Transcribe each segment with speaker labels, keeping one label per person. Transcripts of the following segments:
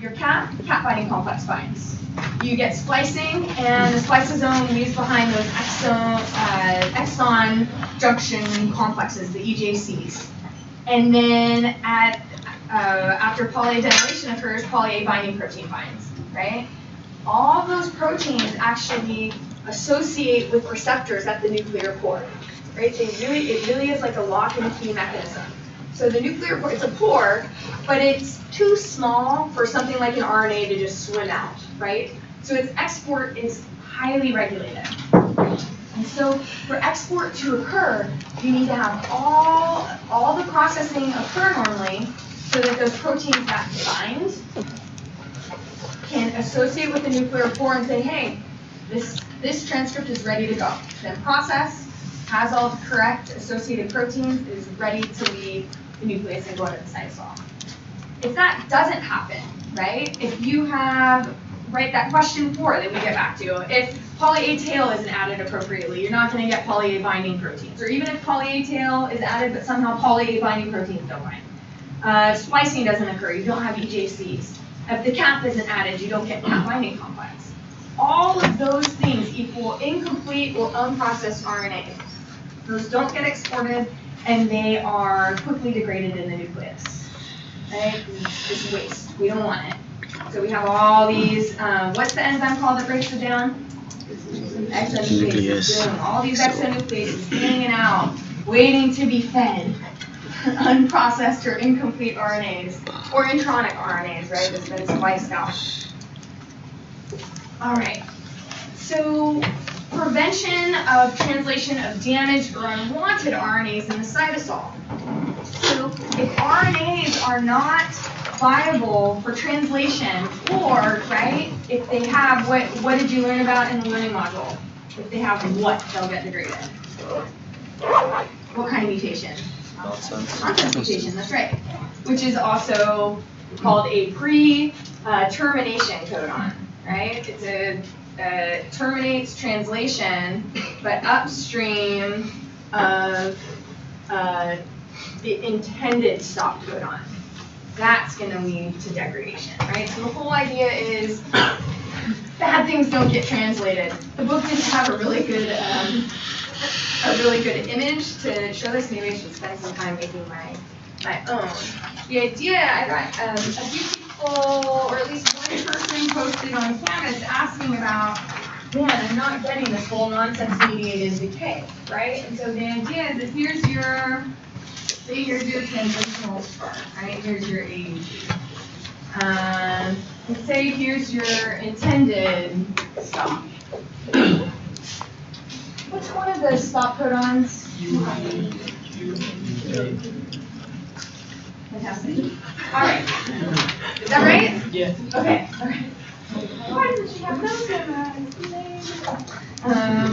Speaker 1: your cap binding complex binds. You get splicing, and the spliceosome leaves behind those exon junction complexes, the EJCs. And then after polyadenylation occurs, poly A binding protein binds, right? All those proteins actually associate with receptors at the nuclear pore, right? It really is like a lock and key mechanism. So the nuclear pore, it's a pore, but it's too small for something like an RNA to just swim out, right? So its export is highly regulated. And so for export to occur, you need to have all the processing occur normally so that those proteins that bind can associate with the nuclear pore and say, hey, this transcript is ready to go. Then process, has all the correct associated proteins, is ready to leave the nucleus and go into the cytosol. If that doesn't happen, right, if you have, right, that question 4 that we get back to, if poly A tail isn't added appropriately, you're not going to get poly A binding proteins. Or even if poly A tail is added but somehow poly A binding proteins don't bind. Splicing doesn't occur, you don't have EJCs. If the cap isn't added, you don't get cap binding complex. All of those things equal incomplete or unprocessed RNA. Those don't get exported, and they are quickly degraded in the nucleus. Right? It's waste. We don't want it. So we have all these, what's the enzyme called that breaks it down? Exonucleases. All these exonucleases hanging out, waiting to be fed. Unprocessed or incomplete RNAs, or intronic RNAs, right, that's been spliced out. All right, so prevention of translation of damaged or unwanted RNAs in the cytosol. So if RNAs are not viable for translation, or, right, if they have, what did you learn about in the learning module? If they have what, they'll get degraded. What kind of mutation? Nonsense mutation, that's right. Which is also called a pre-termination codon, right? It terminates translation, but upstream of the intended stop codon. That's going to lead to degradation, right? So the whole idea is bad things don't get translated. The book didn't have a really good image to show this. Maybe I should spend some time making my own. The idea, I got a few people, or at least one person posted on Canvas asking about, man, I'm not getting this whole nonsense-mediated decay, right? And so the idea is that here's your translational chart, right? Here's your AUG. And say here's your intended stop. Which one of the stop codons? Fantastic. All right. Is that right?
Speaker 2: Yeah.
Speaker 1: Okay. All right. Why didn't you have those memorized?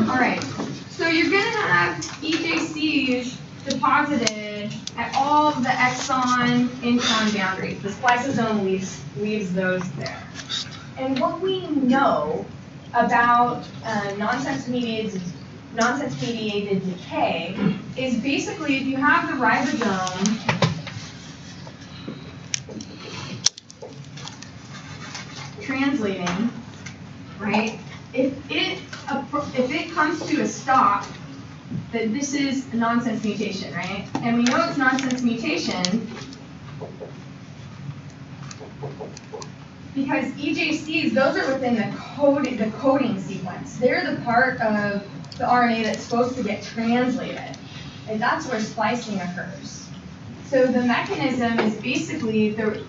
Speaker 1: All right. So you're going to have EJCs deposited at all of the exon-intron boundaries. The spliceosome leaves those there. And what we know about nonsense-mediated decay is basically if you have the ribosome translating, right? If it comes to a stop, that this is a nonsense mutation, right? And we know it's nonsense mutation because EJCs, those are within the coding sequence. They're the part of the RNA that's supposed to get translated, and that's where splicing occurs. So the mechanism is basically there's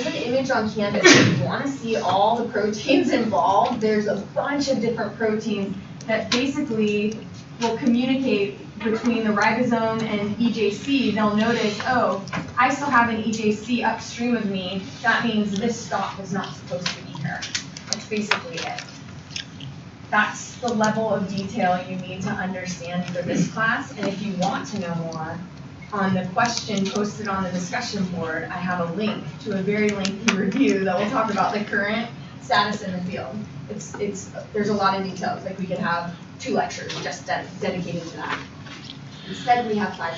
Speaker 1: an image on Canvas. If you want to see all the proteins involved, there's a bunch of different proteins that basically will communicate between the ribosome and EJC. They'll notice, oh, I still have an EJC upstream of me. That means this stop is not supposed to be here. That's basically it. That's the level of detail you need to understand for this class. And if you want to know more, on the question posted on the discussion board, I have a link to a very lengthy review that will talk about the current status in the field. There's a lot of details. Like we could have 2 lectures just dedicated to that. Instead, we have 5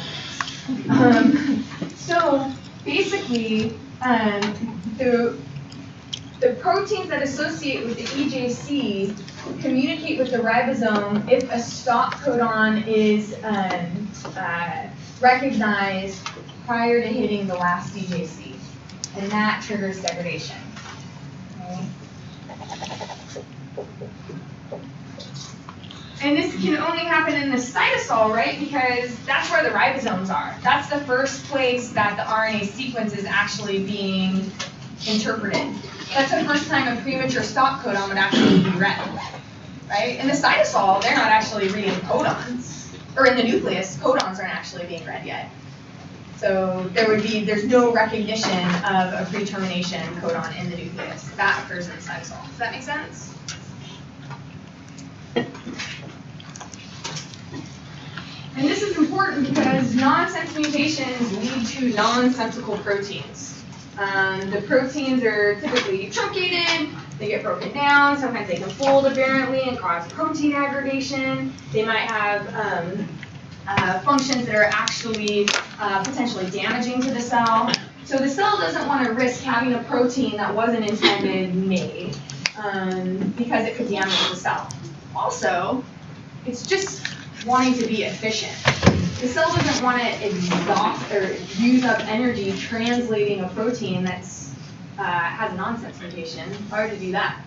Speaker 1: minutes. So basically, the proteins that associate with the EJC communicate with the ribosome if a stop codon is recognized prior to hitting the last EJC, and that triggers degradation. Okay. And this can only happen in the cytosol, right? Because that's where the ribosomes are. That's the first place that the RNA sequence is actually being interpreted. That's the first time a premature stop codon would actually be read, right? In the cytosol, they're not actually reading codons. Or in the nucleus, codons aren't actually being read yet. So there's no recognition of a pre-termination codon in the nucleus. That occurs in the cytosol. Does that make sense? And this is important because nonsense mutations lead to nonsensical proteins. The proteins are typically truncated, they get broken down, sometimes they can fold aberrantly and cause protein aggregation. They might have functions that are actually potentially damaging to the cell. So the cell doesn't want to risk having a protein that wasn't intended made because it could damage the cell. Also, it's just wanting to be efficient. The cell doesn't want to exhaust or use up energy translating a protein that's has a nonsense mutation. Hard to do that,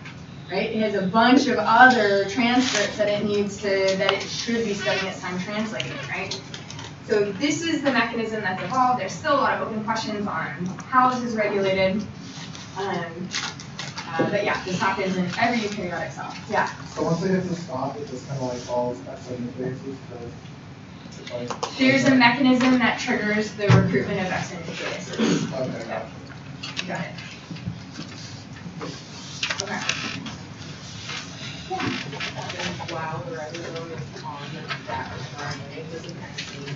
Speaker 1: right? It has a bunch of other transcripts that it should be spending its time translating, right? So this is the mechanism that's evolved. There's still a lot of open questions on how this is regulated. But yeah, this happens in every eukaryotic cell. Yeah.
Speaker 2: So once it hits a stop, it just kind of like follows exonucleases.
Speaker 1: There's a mechanism that triggers the recruitment of exonucleases.
Speaker 2: Okay.
Speaker 1: Yep. You got it. Okay. Yeah.
Speaker 3: While the ribosome is on that RNA, doesn't actually.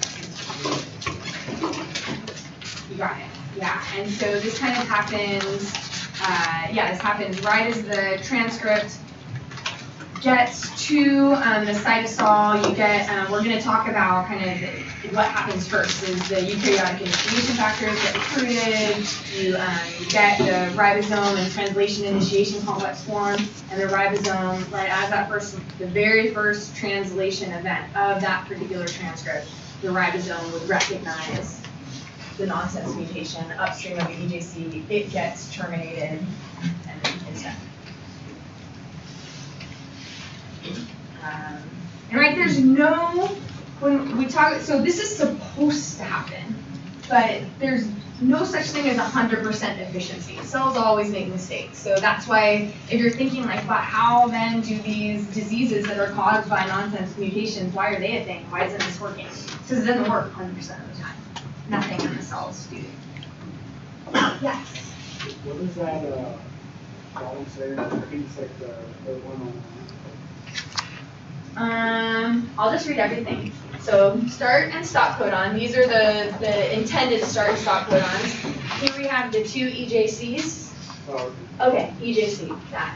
Speaker 1: You got it. Yeah. And so this kind of happens. This happens right as the transcript gets to the cytosol. You get. We're going to talk about kind of what happens first. Is the eukaryotic initiation factors get recruited. You get the ribosome and translation initiation complex form, and the ribosome, right as the very first translation event of that particular transcript, the ribosome would recognize the nonsense mutation upstream of the EJC. It gets terminated and is done. And right, there's no, when we talk, so this is supposed to happen, but there's no such thing as 100% efficiency. Cells always make mistakes. So that's why if you're thinking like, well, how then do these diseases that are caused by nonsense mutations, why are they a thing? Why isn't this working? Because it doesn't work 100% of the time. Nothing in the cells do. Yes?
Speaker 2: What is that column say? I think it's like the one on.
Speaker 1: I'll just read everything. So start and stop codon. These are the intended start and stop codons. Here we have the two EJCs.
Speaker 2: Oh,
Speaker 1: Okay, EJC, that.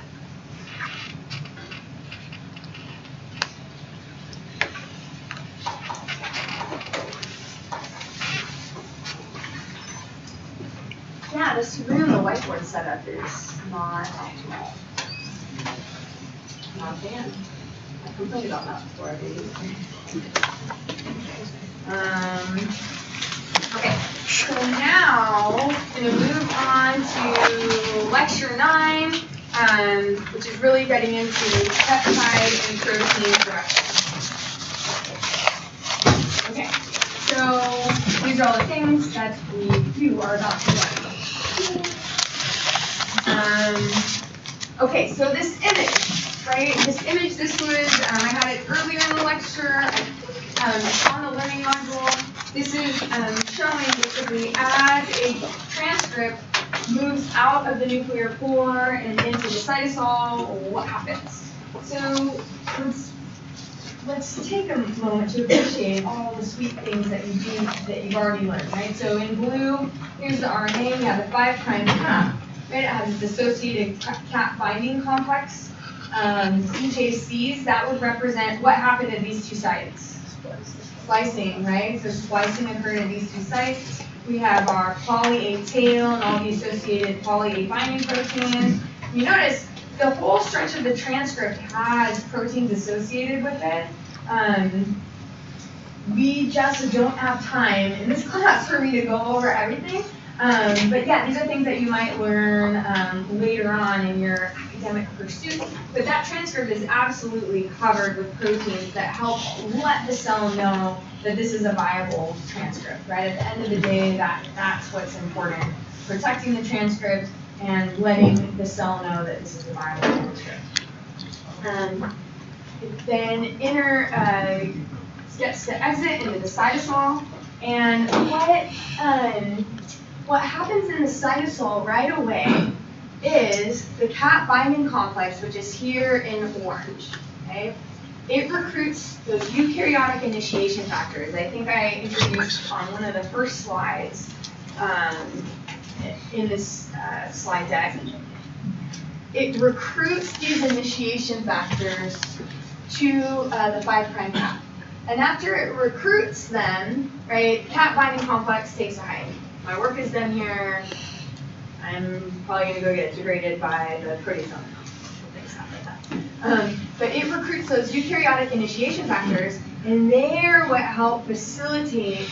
Speaker 1: Yeah, this room, the whiteboard setup is not optimal. Not a fan. I complained about that before I did. Okay, so now I'm going to move on to lecture 9, which is really getting into peptide and protein production. Okay, so these are all the things that we do are about to learn. Okay, so this image, right? This was, I had it earlier in the lecture on the learning module. This is showing basically as a transcript moves out of the nuclear pore and into the cytosol, what happens? So let's take a moment to appreciate all the sweet things that you've already learned, right? So in blue, here's the RNA. We have the 5' cap, right? It has its associated cap binding complex. EJCs, that would represent what happened at these two sites. Splicing, right? So splicing occurred at these two sites. We have our poly A tail and all the associated poly A binding proteins. you notice the whole stretch of the transcript has proteins associated with it. We just don't have time in this class for me to go over everything. But yeah, these are things that you might learn later on in your academic pursuits. But that transcript is absolutely covered with proteins that help let the cell know that this is a viable transcript, right? At the end of the day, that's what's important. Protecting the transcript and letting the cell know that this is a viable transcript. Then gets to exit into the cytosol, and what happens in the cytosol right away is the CAP binding complex, which is here in orange. Okay, it recruits those eukaryotic initiation factors. I think I introduced on one of the first slides in this slide deck. It recruits these initiation factors to the 5' cap. And after it recruits them, right, CAP binding complex takes a hike. My work is done here. I'm probably going to go get degraded by the proteasome. Things like that. But it recruits those eukaryotic initiation factors, and they're what help facilitate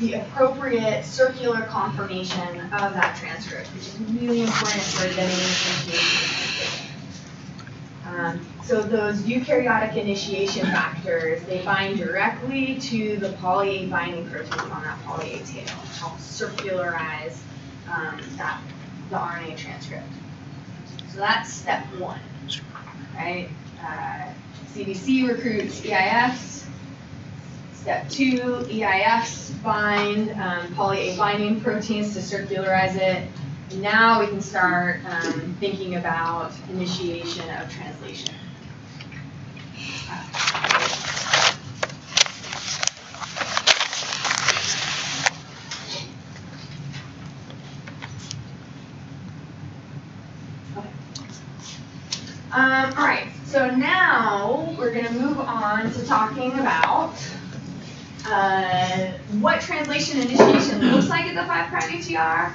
Speaker 1: the appropriate circular conformation of that transcript, which is really important for getting initiation. So those eukaryotic initiation factors, they bind directly to the poly A binding protein on that poly A tail, which helps circularize the RNA transcript. So that's step one, right? CBC recruits EIFs. Step two, EIFs bind poly A binding proteins to circularize it. Now we can start thinking about initiation of translation. All right, so now we're going to move on to talking about what translation initiation looks like at the 5' ATR.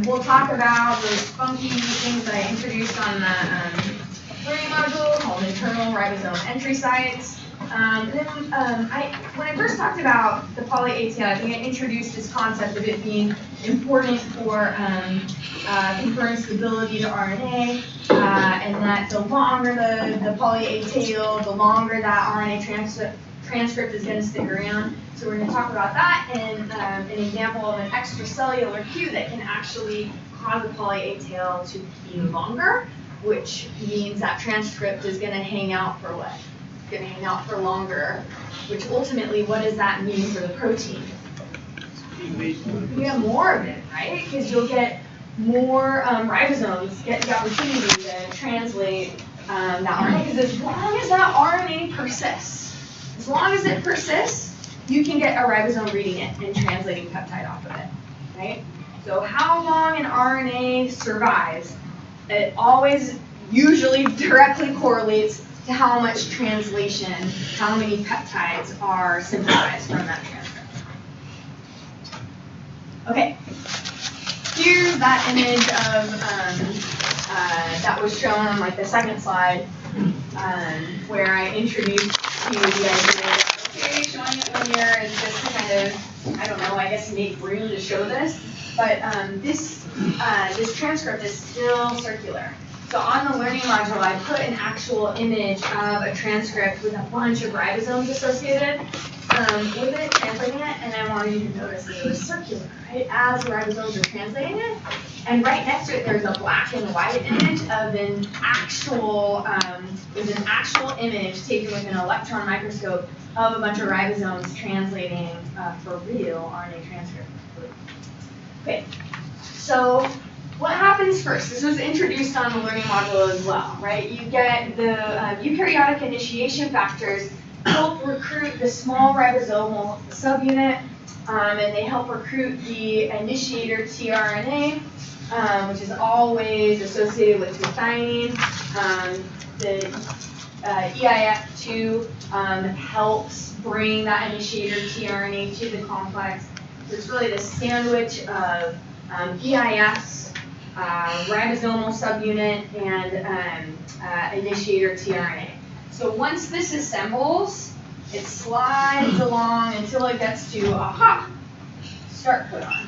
Speaker 1: We'll talk about those funky things that I introduced on the learning module called internal ribosome entry sites. When I first talked about the poly-A-tail, I think I introduced this concept of it being important for conferring stability to RNA, and that the longer the poly-A-tail, the longer that RNA transcript is going to stick around. So we're going to talk about that and an example of an extracellular cue that can actually cause the poly-A-tail to be longer, which means that transcript is going to hang out for what? It's going to hang out for longer, which ultimately, what does that mean for the protein? You get more of it, right? Because you'll get more ribosomes get the opportunity to translate that RNA. Because as long as that RNA persists, as long as it persists, you can get a ribosome reading it and translating peptide off of it, right? So how long an RNA survives, it always usually directly correlates to how much translation, how many peptides are synthesized from that transcript. Okay, here's that image of that was shown on like the second slide, where I introduced to the idea. Okay, showing it linear is just to kind of, I don't know, I guess make room to show this. But this transcript is still circular. So on the learning module, I put an actual image of a transcript with a bunch of ribosomes associated with it, translating it, and I wanted you to notice that it was circular, right? As the ribosomes are translating it. And right next to it, there's a black and white image of an actual, image taken with an electron microscope of a bunch of ribosomes translating for real RNA transcript. Okay, so what happens first? This was introduced on the learning module as well, right? You get the eukaryotic initiation factors help recruit the small ribosomal subunit, and they help recruit the initiator tRNA, which is always associated with methionine. The EIF2 helps bring that initiator tRNA to the complex. So it's really the sandwich of EIFs ribosomal subunit, and initiator tRNA. So once this assembles, it slides along until it gets to, aha, start codon.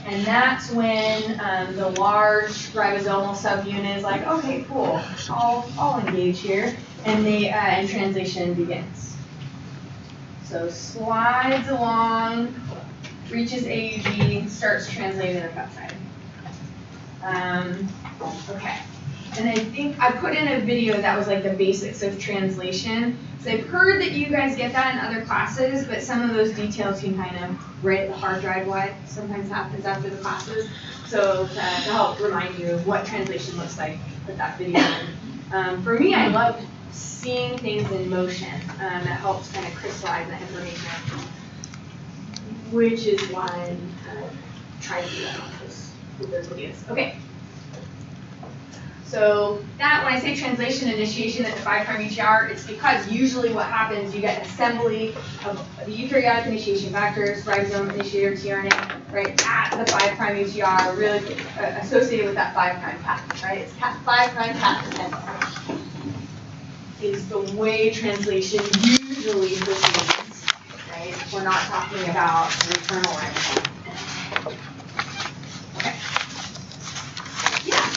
Speaker 1: And that's when the large ribosomal subunit is like, okay, cool, I'll engage here, and and translation begins. So slides along, reaches AUG, starts translating the peptide. Okay, and I think I put in a video that was like the basics of translation. So I've heard that you guys get that in other classes, but some of those details you can kind of write at the hard drive what sometimes happens after the classes. So to help remind you of what translation looks like, put that video in. For me, I love seeing things in motion. That helps kind of crystallize that information, which is why I try to do that with those videos. Okay. So that, when I say translation initiation at the 5' UTR, it's because usually what happens, you get assembly of the eukaryotic initiation factors, ribosome, initiator, tRNA, right, at the 5' UTR, really associated with that 5' cap, right? It's 5' cap dependent is the way translation usually proceeds, right? We're not talking about internal ribosome. Okay. Yeah.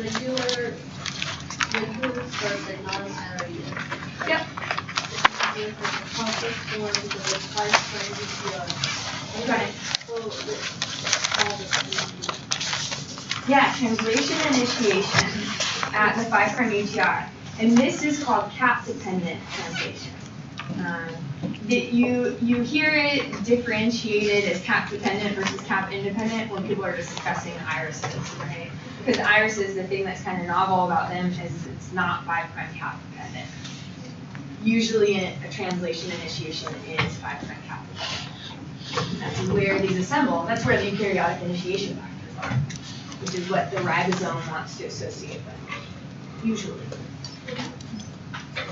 Speaker 4: Regular first and non-anaerobic.
Speaker 1: Yep.
Speaker 4: There's a complex form with the 5' UTR.
Speaker 1: Okay.
Speaker 4: So
Speaker 1: Yeah, translation initiation at the 5' UTR. And this is called cap-dependent translation. You hear it differentiated as cap-dependent versus cap-independent when people are discussing irises, right? Because irises, the thing that's kind of novel about them is it's not 5' cap-dependent. Usually a translation initiation is 5' cap-dependent. That's where these assemble. That's where the eukaryotic initiation factors are, which is what the ribosome wants to associate with, usually.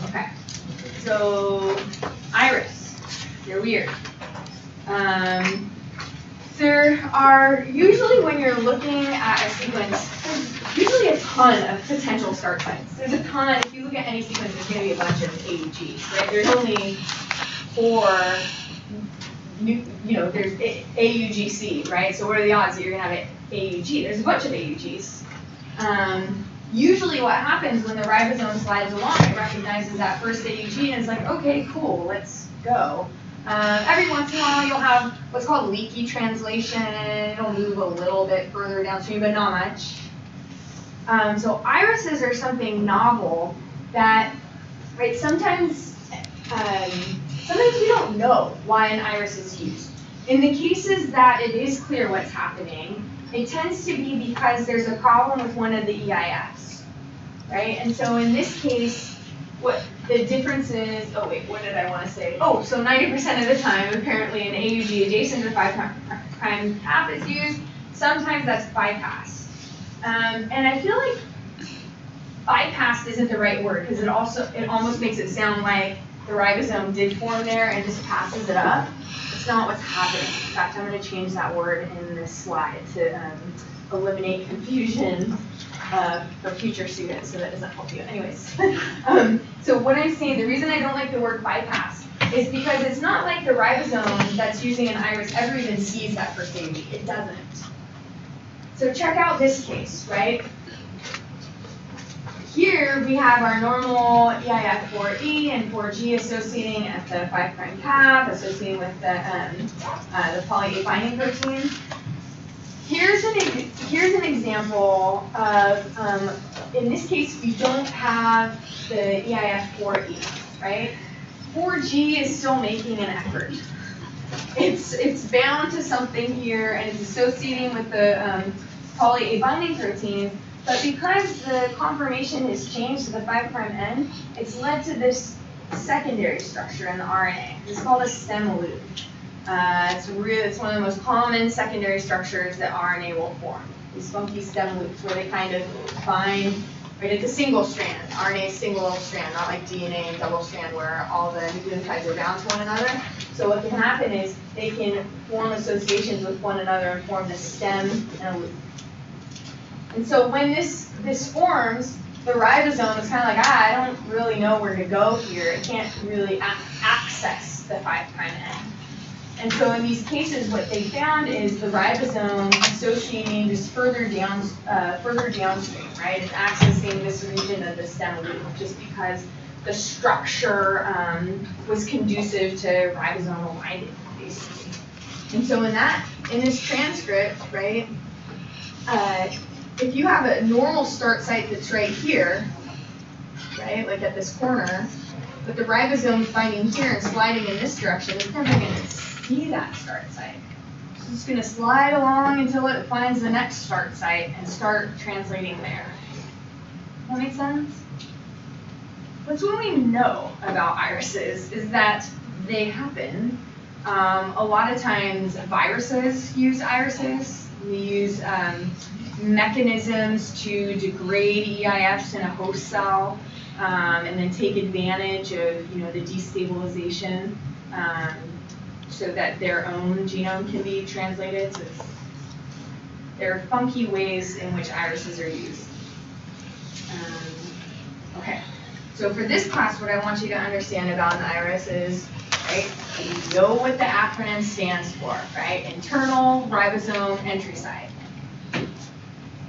Speaker 1: Okay, so iris, they're weird. There are, usually when you're looking at a sequence, there's usually a ton of potential start sites. There's a ton, if you look at any sequence, there's going to be a bunch of AUGs, right? There's only 4, there's AUGC, right? So what are the odds that you're going to have an AUG? There's a bunch of AUGs. Usually what happens when the ribosome slides along, it recognizes that first AUG and is like, okay, cool, let's go. Every once in a while you'll have what's called leaky translation. It'll move a little bit further downstream, but not much. So irises are something novel that, right, sometimes we don't know why an iris is used. In the cases that it is clear what's happening, it tends to be because there's a problem with one of the EIFs, right? And so in this case, what the difference is, oh wait, what did I want to say? Oh, so 90% of the time, apparently an AUG adjacent to 5' cap is used. Sometimes that's bypassed. And I feel like bypassed isn't the right word because it almost makes it sound like the ribosome did form there and just passes it up. It's not what's happening. In fact, I'm going to change that word in this slide to eliminate confusion for future students, so that doesn't help you. Anyways, so what I'm saying, the reason I don't like the word bypass is because it's not like the ribosome that's using an iris ever even sees that first AUG. It doesn't. So check out this case, right? Here we have our normal EIF4E and 4G associating at the 5' cap, associating with the poly A binding protein. Here's an example of, in this case, we don't have the EIF4E, right? 4G is still making an effort. It's bound to something here, and it's associating with the poly A binding protein. But because the conformation has changed to the 5' end, it's led to this secondary structure in the RNA. It's called a stem loop. It's one of the most common secondary structures that RNA will form. These funky stem loops where they kind of bind, right? It's a single strand. RNA is single strand, not like DNA and double strand where all the nucleotides are bound to one another. So what can happen is they can form associations with one another and form the stem and a loop. And so when this forms, the ribosome is kind of like, I don't really know where to go here. It can't really access the 5' end. And so in these cases, what they found is the ribosome associating just further downstream, right? It's accessing this region of the stem loop just because the structure was conducive to ribosomal binding, basically. And so in this transcript, right, if you have a normal start site that's right here, right, like at this corner, but the ribosome finding here and sliding in this direction, it's never going to see that start site. So it's going to slide along until it finds the next start site and start translating there. That make sense? That's what we know about irises, is that they happen. A lot of times viruses use irises. We use mechanisms to degrade EIFs in a host cell and then take advantage of the destabilization so that their own genome can be translated. So there are funky ways in which irises are used. Okay, so for this class, what I want you to understand about an iris is, right, you know what the acronym stands for, right? Internal ribosome entry site.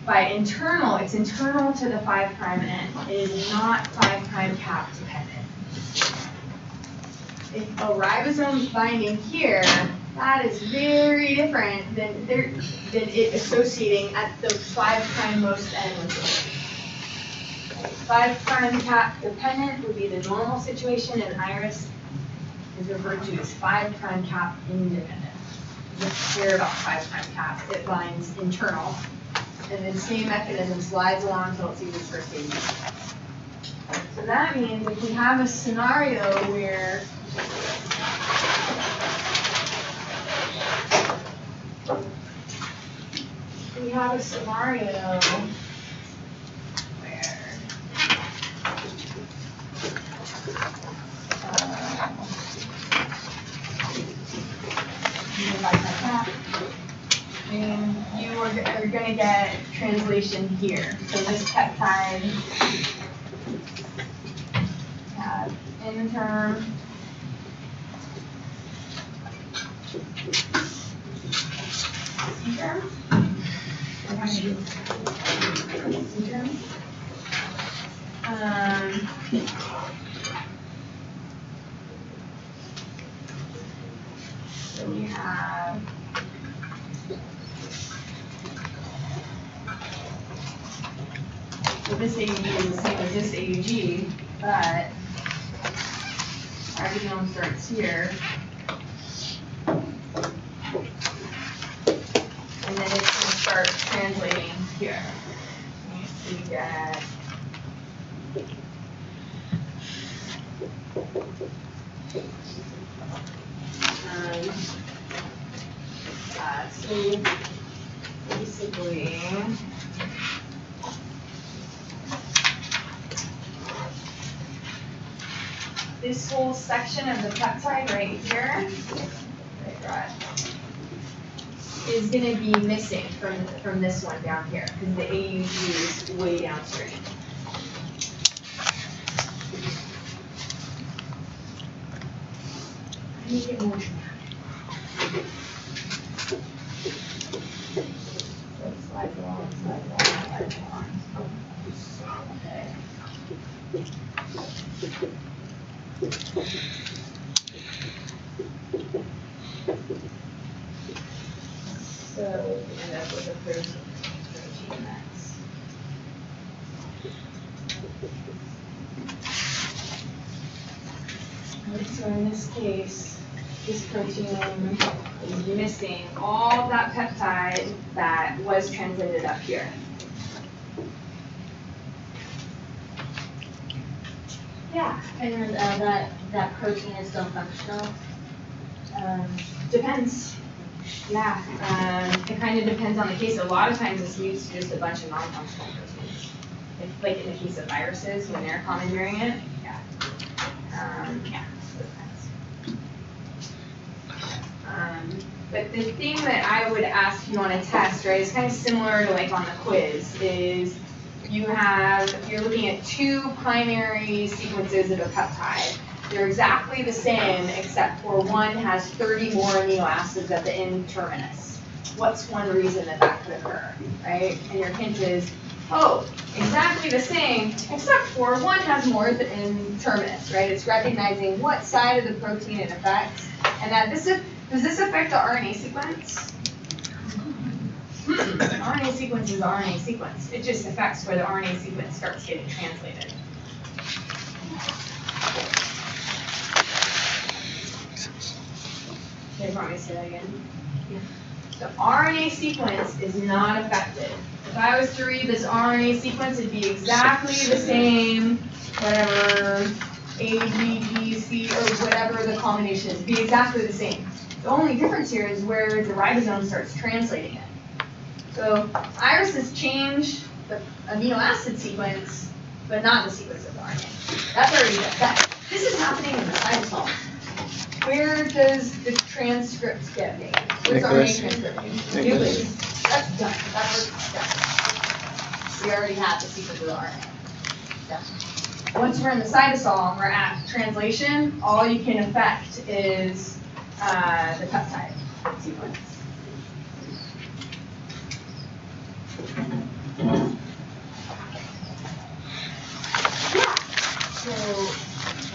Speaker 1: By internal, it's internal to the 5' end. It is not 5' cap dependent. If a ribosome is binding here, that is very different than it associating at the 5' most end with it. 5' cap dependent would be the normal situation, and iris is referred to as 5' cap independent. It doesn't care about 5' cap, it binds internal. And then same mechanism slides along until it sees its first AUG. So that means if we have a scenario where and you are going to get translation here. So this peptide have N-term C-term. So we have this AUG is the same as this AUG, but our genome starts here. And then it's going to start translating here. So you get so basically this whole section of the peptide right here, is going to be missing from this one down here because the AUG is way downstream. I need to get more dramatic. So slide along, slide along, slide along. Okay. So we end up with a protein that's so in this case, this protein is missing all of that peptide that was translated up here. Yeah.
Speaker 4: And that protein is still functional?
Speaker 1: Depends. Yeah, it kind of depends on the case. A lot of times it's used to just a bunch of non-functional proteins. Like in the case of viruses, when they're commandeering it, yeah. Yeah, so it depends. But the thing that I would ask you on a test, right, is kind of similar to like on the quiz, is you're looking at two primary sequences of a peptide. They're exactly the same, except for one has 30 more amino acids at the N-terminus. What's one reason that could occur, right? And your hint is, oh, exactly the same, except for one has more at the N-terminus, right? It's recognizing what side of the protein it affects, and that does this affect the RNA sequence? An RNA sequence is an RNA sequence. It just affects where the RNA sequence starts getting translated. Okay, want me to say that again? Yeah. The RNA sequence is not affected. If I was to read this RNA sequence, it'd be exactly the same, whatever, A, G, G, C, or whatever the combination is. It'd be exactly the same. The only difference here is where the ribosome starts translating it. So irises change the amino acid sequence, but not the sequence of the RNA. That's already done. This is happening in the cytosol. Where does the transcript get made? Where's the RNA transcript made? Nucleus. That's done. That work's done. We already have the sequence of the RNA. Done. Once we're in the cytosol and we're at translation, all you can affect is the peptide sequence.
Speaker 3: So,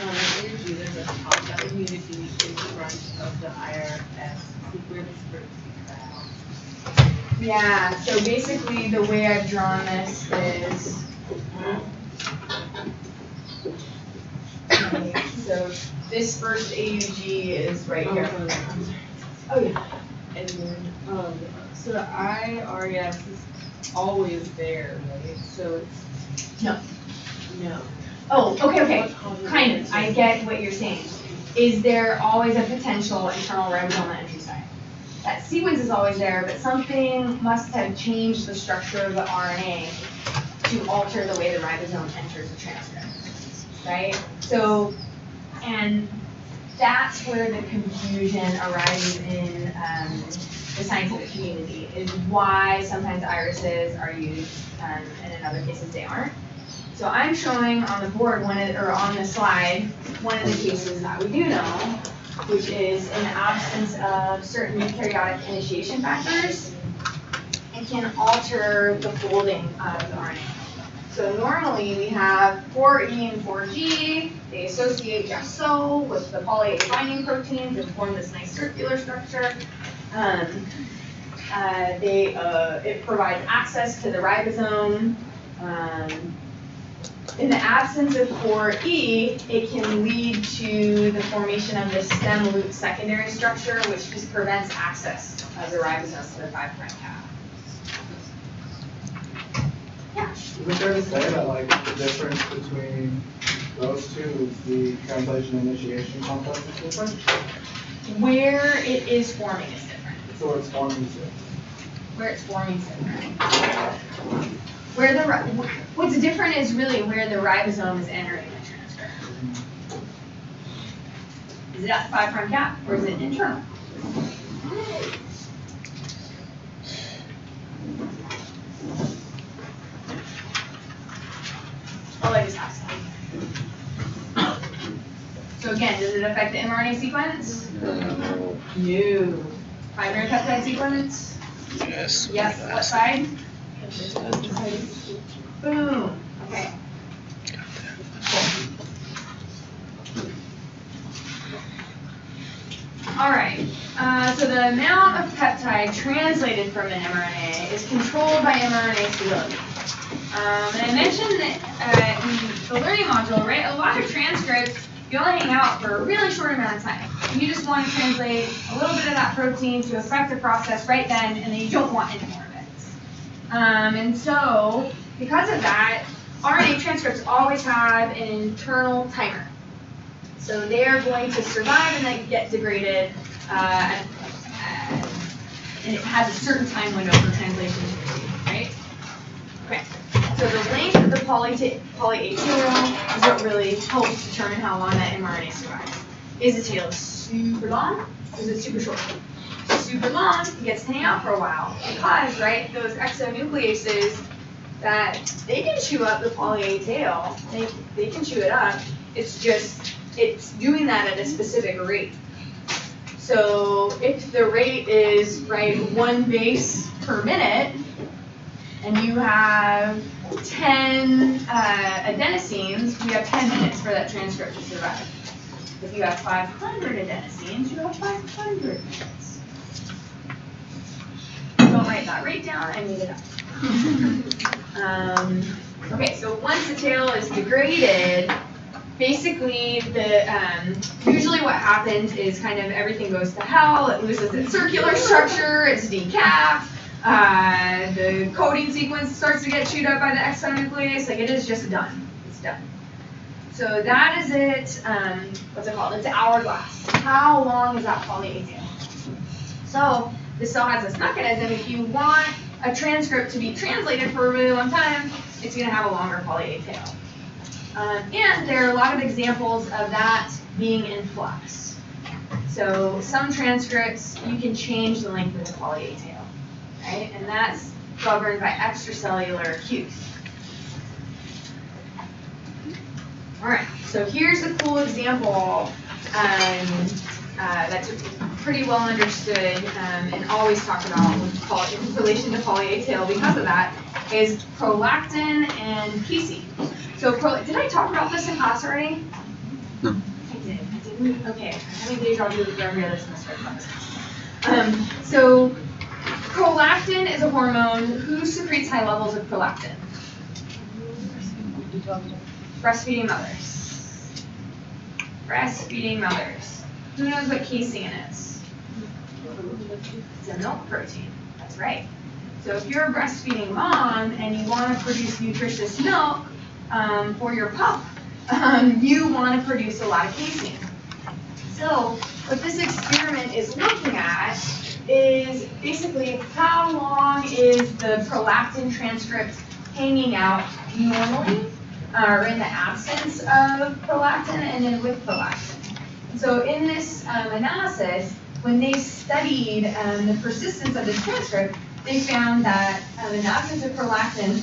Speaker 3: energy, there's a top that would need to be in front of the IRS sequence for eval.
Speaker 1: Yeah, so basically the way I've drawn this is, so this first AUG is right here. Oh yeah.
Speaker 3: And then, so the IRS is always there, right? So it's.
Speaker 1: No.
Speaker 3: No.
Speaker 1: Oh, okay. Kind of. I get what you're saying. Is there always a potential internal ribosomal entry site? That sequence is always there, but something must have changed the structure of the RNA to alter the way the ribosome enters the transcript, right? So, and that's where the confusion arises in the scientific community, is why sometimes irises are used and in other cases they aren't. So I'm showing on the board on the slide one of the cases that we do know, which is in the absence of certain eukaryotic initiation factors, it can alter the folding of the RNA. So normally we have 4E and 4G, they associate just so with the poly A binding proteins and form this nice circular structure. It provides access to the ribosome. In the absence of 4E, it can lead to the formation of this stem loop secondary structure, which just prevents access of the ribosome to the 5' cap. Yeah.
Speaker 2: Is it fair to say that like the difference between those two is the translation initiation complex is different?
Speaker 1: Where it is forming is different.
Speaker 2: So it's forming is different.
Speaker 1: Where it's forming is different. What's different is really where the ribosome is entering the transcript. Is it at the 5' cap or is it internal? I'll let you ask. So again, does it affect the mRNA sequence?
Speaker 5: No.
Speaker 1: No. Primary peptide sequence?
Speaker 5: Yes.
Speaker 1: Yes. What side? Boom. Okay. All right. So the amount of peptide translated from an mRNA is controlled by mRNA stability. And I mentioned that in the learning module, right? A lot of transcripts, you only hang out for a really short amount of time. You just want to translate a little bit of that protein to affect the process right then, and then you don't want any more of it. And so, because of that, RNA transcripts always have an internal timer. So they are going to survive and then get degraded, and it has a certain time window for translation to proceed, right? Okay. So the length of the poly A tail is what really helps determine how long that mRNA survives. Is the tail super long? Or is it super short? super long, it gets to hang out for a while. Because, right, those exonucleases, that they can chew up the poly A tail. They can chew it up. It's just, it's doing that at a specific rate. So if the rate is, right, 1 base per minute, and you have 10 adenosines, you have 10 minutes for that transcript to survive. If you have 500 adenosines, you have 500 minutes. Don't write that rate down, I made it up. Okay, so once the tail is degraded, basically usually what happens is kind of everything goes to hell, it loses its circular structure, it's decapped, the coding sequence starts to get chewed up by the exonuclease, like it is just done, it's done. So that is it, what's it called, it's hourglass. How long is that poly A tail? So the cell has this mechanism, if you want a transcript to be translated for a really long time, it's going to have a longer poly A tail. And there are a lot of examples of that being in flux. So some transcripts, you can change the length of the poly A tail, right? And that's governed by extracellular cues. All right, so here's a cool example that's pretty well understood and always talked about in relation to poly A tail because of that, is prolactin and casein. So did I talk about this in class already?
Speaker 5: No.
Speaker 1: I didn't? Okay, I'm having deja vu with every other semester about this. So prolactin is a hormone. Who secretes high levels of prolactin? Breastfeeding mothers. Breastfeeding mothers. Who knows what casein is? It's a milk protein. That's right. So if you're a breastfeeding mom and you want to produce nutritious milk for your pup, you want to produce a lot of casein. So what this experiment is looking at is basically how long is the prolactin transcript hanging out normally, or in the absence of prolactin and then with prolactin. So in this analysis, when they studied the persistence of the transcript, they found that in the absence of prolactin,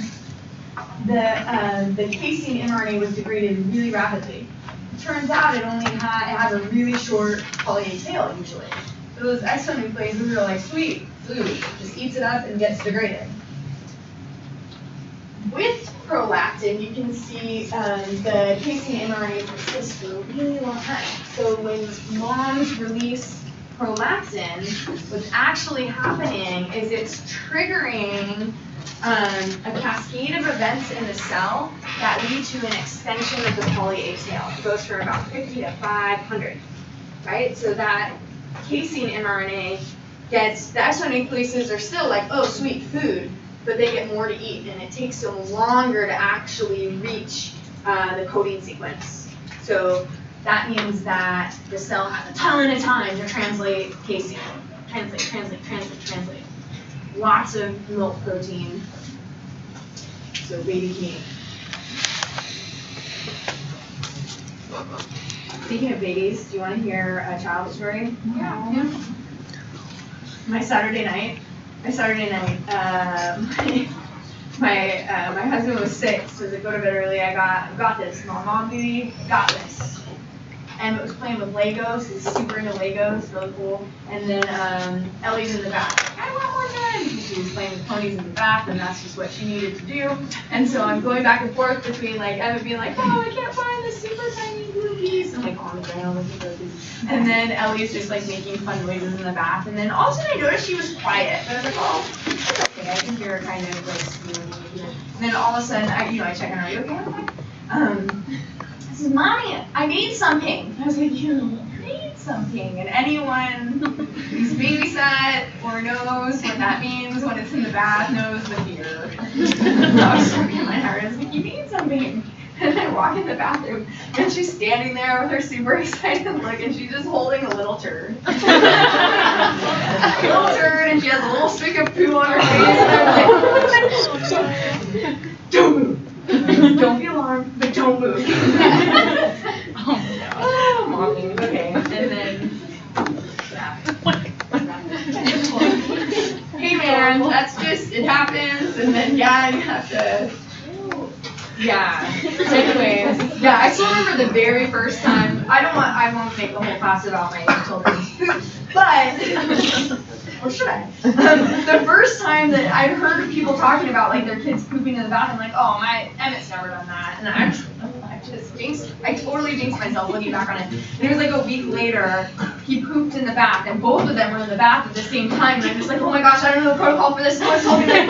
Speaker 1: the casein mRNA was degraded really rapidly. It turns out it has a really short poly A tail usually. So those exonucleases are like, sweet, food, just eats it up and gets degraded. With prolactin, you can see the casein mRNA persists for a really long time. So when moms release prolactin, what's actually happening is it's triggering a cascade of events in the cell that lead to an extension of the poly A tail. It goes from about 50 to 500, right? So that casein mRNA gets, the exonucleases are still like, oh, sweet food, but they get more to eat, and it takes them longer to actually reach the coding sequence. So that means that the cell has a ton of time to translate casein. Translate. Lots of milk protein. So baby king. Speaking of babies, do you want to hear a child story? Yeah. My Saturday night, my husband was sick, so to go to bed early, I got this. Mom duty, got this. And it was playing with Legos. He's super into Legos, really cool. And then Ellie's in the back. I want more time. She was playing with ponies in the back, and that's just what she needed to do. And so I'm going back and forth between like Emma being like, oh, I can't find the super tiny blue piece. I'm like on the ground looking for it. And then Ellie's just like making fun noises in the bath. And then all of a sudden I noticed she was quiet. But I was like, oh, it's okay. I can hear her kind of like screaming. And then all of a sudden I check on her. Are you okay? I said, Mommy, I made something. I was like, you made something. And anyone who's babysat or knows what that means when it's in the bath knows the fear. I was stuck in my heart. I was like, you made something. And I walk in the bathroom, and she's standing there with her super excited look, and she's just holding a little turd. A little turd, and she has a little streak of poo on her face. And I'm like, don't move. Don't be alarmed, but don't move. Oh, Mommy. Okay, and then, yeah. Yeah, you have to. Yeah. Anyways, yeah, I still remember the very first time. I won't make the whole class about my children's poop, but, or should I? The first time that I heard people talking about like their kids pooping in the bathroom, like, oh, my Emmett's never done that, and I totally jinxed myself looking back on it. And it was like a week later, he pooped in the bath, and both of them were in the bath at the same time, and I'm just like, oh my gosh, I don't know the protocol for this. Someone told me like,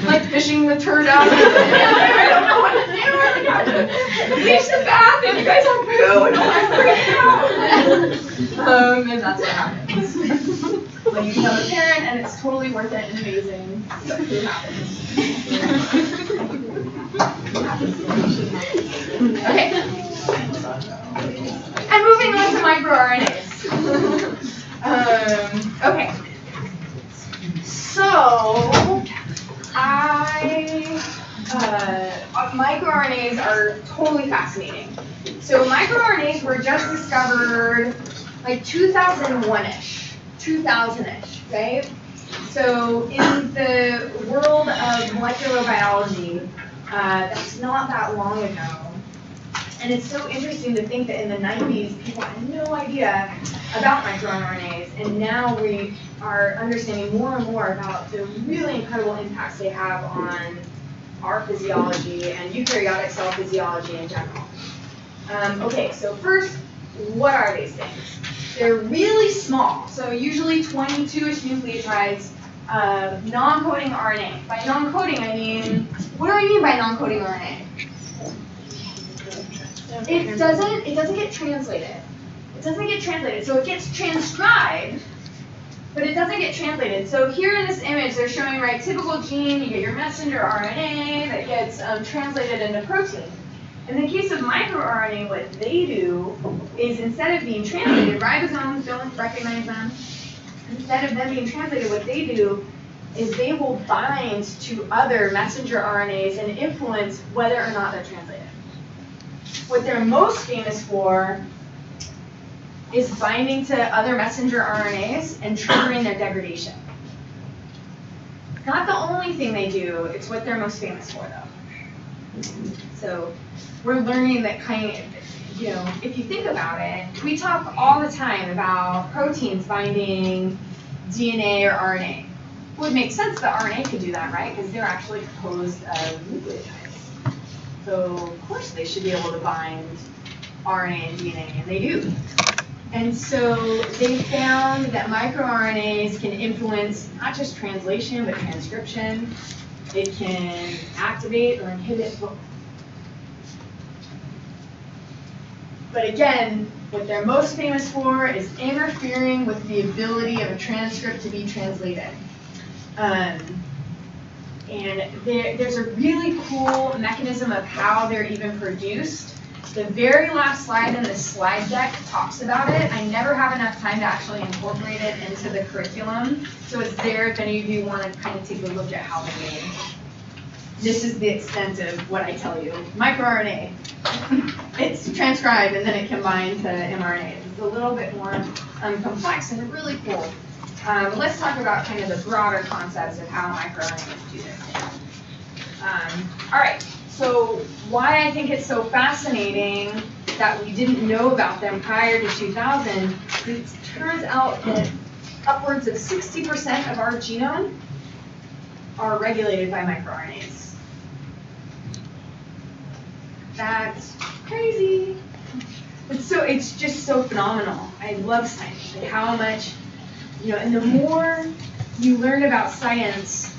Speaker 1: like fishing the turd out. I don't know what to do. Like, I have to leave the bath, and you guys have poo, and I'm freaking out. And that's what happens. When you become a parent, and it's totally worth it and amazing, but poo happens. Okay. And moving on to microRNAs. Okay. So, microRNAs are totally fascinating. So microRNAs were just discovered like 2001-ish, 2000-ish, right? So in the world of molecular biology, that's not that long ago. And it's so interesting to think that in the 90s, people had no idea about microRNAs, and now we are understanding more and more about the really incredible impacts they have on our physiology and eukaryotic cell physiology in general. Okay, so first, what are these things? They're really small, so usually 22-ish nucleotides, non-coding RNA. By non-coding, I mean, what do I mean by non-coding RNA? It doesn't get translated. It doesn't get translated. So it gets transcribed, but it doesn't get translated. So here in this image, they're showing, right, typical gene, you get your messenger RNA that gets translated into protein. In the case of microRNA, what they do is instead of being translated, ribosomes don't recognize them. Instead of them being translated, what they do is they will bind to other messenger RNAs and influence whether or not they're translated. What they're most famous for is binding to other messenger RNAs and triggering their degradation. Not the only thing they do, it's what they're most famous for though. So we're learning that if you think about it, we talk all the time about proteins binding DNA or RNA. It would make sense that RNA could do that, right? Because they're actually composed of nucleotides. So of course they should be able to bind RNA and DNA, and they do. And so they found that microRNAs can influence not just translation, but transcription. It can activate or inhibit both. But again, what they're most famous for is interfering with the ability of a transcript to be translated. And there's a really cool mechanism of how they're even produced. The very last slide in this slide deck talks about it. I never have enough time to actually incorporate it into the curriculum. So it's there if any of you want to kind of take a look at how they're made. This is the extent of what I tell you. MicroRNA. It's transcribed and then it can bind to mRNA. It's a little bit more complex and really cool. Let's talk about kind of the broader concepts of how microRNAs do this. All right, so why I think it's so fascinating that we didn't know about them prior to 2000, it turns out that upwards of 60% of our genome are regulated by microRNAs. That's crazy. It's just so phenomenal. I love science, like how much, and the more you learn about science,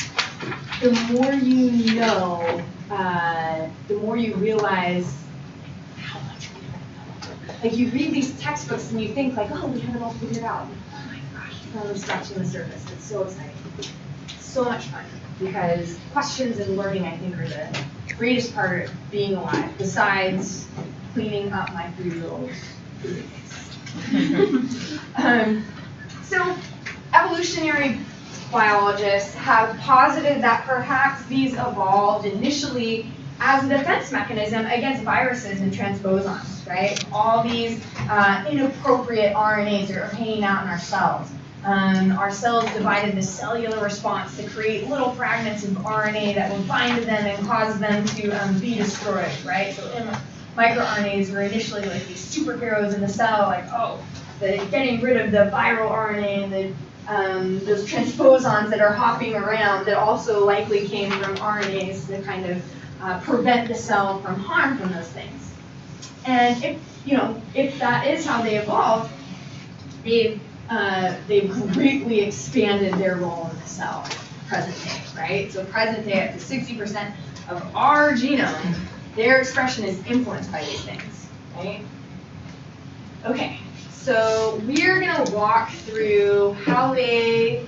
Speaker 1: the more you know, the more you realize how much we don't know. Like you read these textbooks and you think like, oh, we have it all figured out. Oh my gosh, we're only scratching the surface. It's so exciting. So much fun because questions and learning, I think, are the greatest part of being alive, besides cleaning up my 3-year-old food case. So evolutionary biologists have posited that perhaps these evolved initially as a defense mechanism against viruses and transposons, right? All these inappropriate RNAs that are hanging out in our cells. our cells divided the cellular response to create little fragments of RNA that would bind to them and cause them to be destroyed, right? So microRNAs were initially like these superheroes in the cell, like, oh, getting rid of the viral RNA and those transposons that are hopping around that also likely came from RNAs to kind of prevent the cell from harm from those things. And if that is how they evolved, they've greatly expanded their role in the cell present day, right? So present day, up to 60% of our genome, their expression is influenced by these things, right? Okay, so we're gonna walk through how they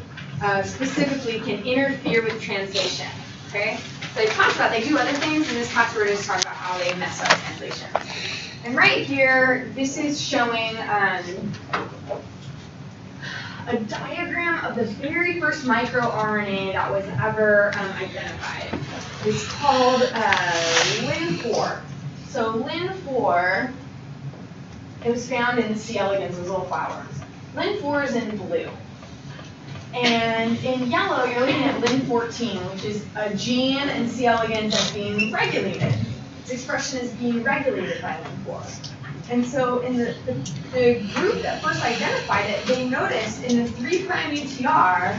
Speaker 1: specifically can interfere with translation, okay? So I talked about they do other things, and this class we're just talking about how they mess up translation. And right here, this is showing a diagram of the very first microRNA that was ever identified. It's called Lin4. So Lin4, it was found in C. elegans, those little flowers. Lin4 is in blue. And in yellow, you're looking at Lin14, which is a gene in C. elegans that's being regulated. Its expression is being regulated by Lin4. And so in the group that first identified it, they noticed in the 3' UTR,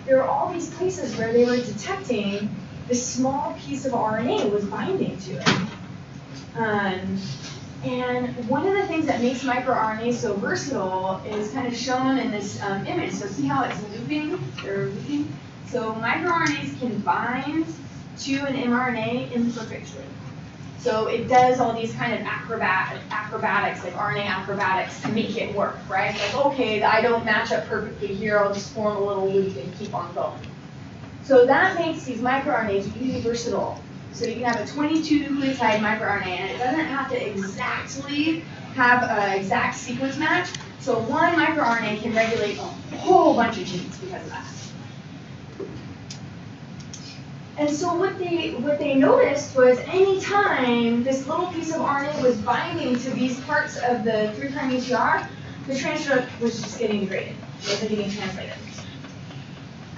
Speaker 1: there were all these places where they were detecting this small piece of RNA was binding to it. And one of the things that makes microRNA so versatile is kind of shown in this image. So see how it's looping? They're looping. So microRNAs can bind to an mRNA imperfectly. So it does all these kind of acrobatics, like RNA acrobatics, to make it work, right? Like, okay, I don't match up perfectly here, I'll just form a little loop and keep on going. So that makes these microRNAs really versatile. So you can have a 22 nucleotide microRNA, and it doesn't have to exactly have an exact sequence match. So one microRNA can regulate a whole bunch of genes because of that. And so what they noticed was any time this little piece of RNA was binding to these parts of the 3' UTR, the transcript was just getting degraded. It wasn't getting translated.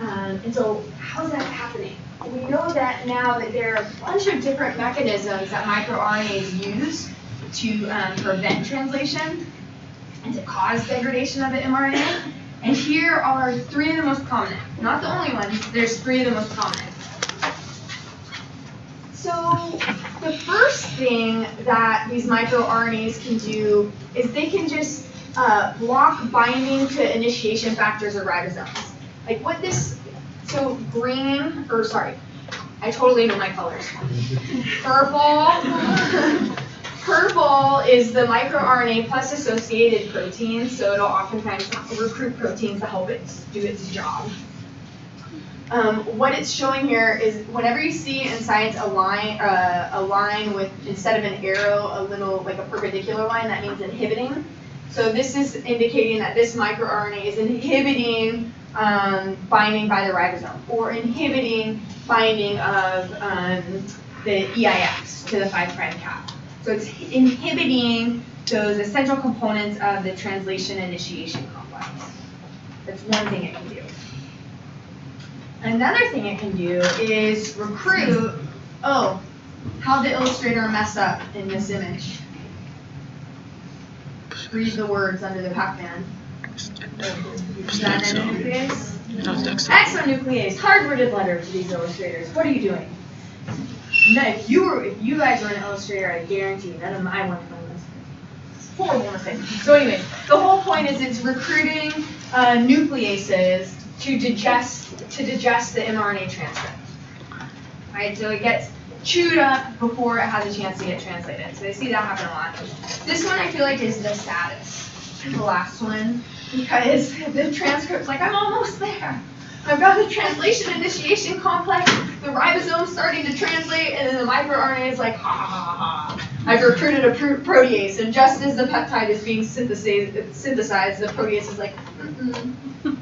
Speaker 1: And so how is that happening? We know that now that there are a bunch of different mechanisms that microRNAs use to prevent translation and to cause degradation of the mRNA. And here are 3 of the most prominent. Not the only ones, there's 3 of the most prominent. So the first thing that these microRNAs can do is they can just block binding to initiation factors or ribosomes. Like what this, so green, or sorry, I totally know my colors. Purple is the microRNA plus associated proteins, so it'll oftentimes recruit proteins to help it do its job. What it's showing here is whenever you see in science a line with, instead of an arrow, a little, like a perpendicular line, that means inhibiting. So this is indicating that this microRNA is inhibiting binding by the ribosome, or inhibiting binding of the EIX to the 5' cap. So it's inhibiting those essential components of the translation initiation complex. That's one thing it can do. Another thing it can do is recruit, oh, how'd the illustrator mess up in this image? Read the words under the Pac-Man. Is that endonuclease? Exonuclease, hard-worded letter to these illustrators. What are you doing? No, if you guys were an illustrator, I guarantee none of my ones from this. Horrible mistake. So anyways, the whole point is it's recruiting nucleases to digest the mRNA transcript. Right, so it gets chewed up before it has a chance to get translated. So I see that happen a lot. This one I feel like is the saddest, the last one, because the transcript's like, I'm almost there. I've got the translation initiation complex, the ribosome's starting to translate, and then the microRNA is like, ha ha ha. I've recruited a protease, and just as the peptide is being synthesized, the protease is like,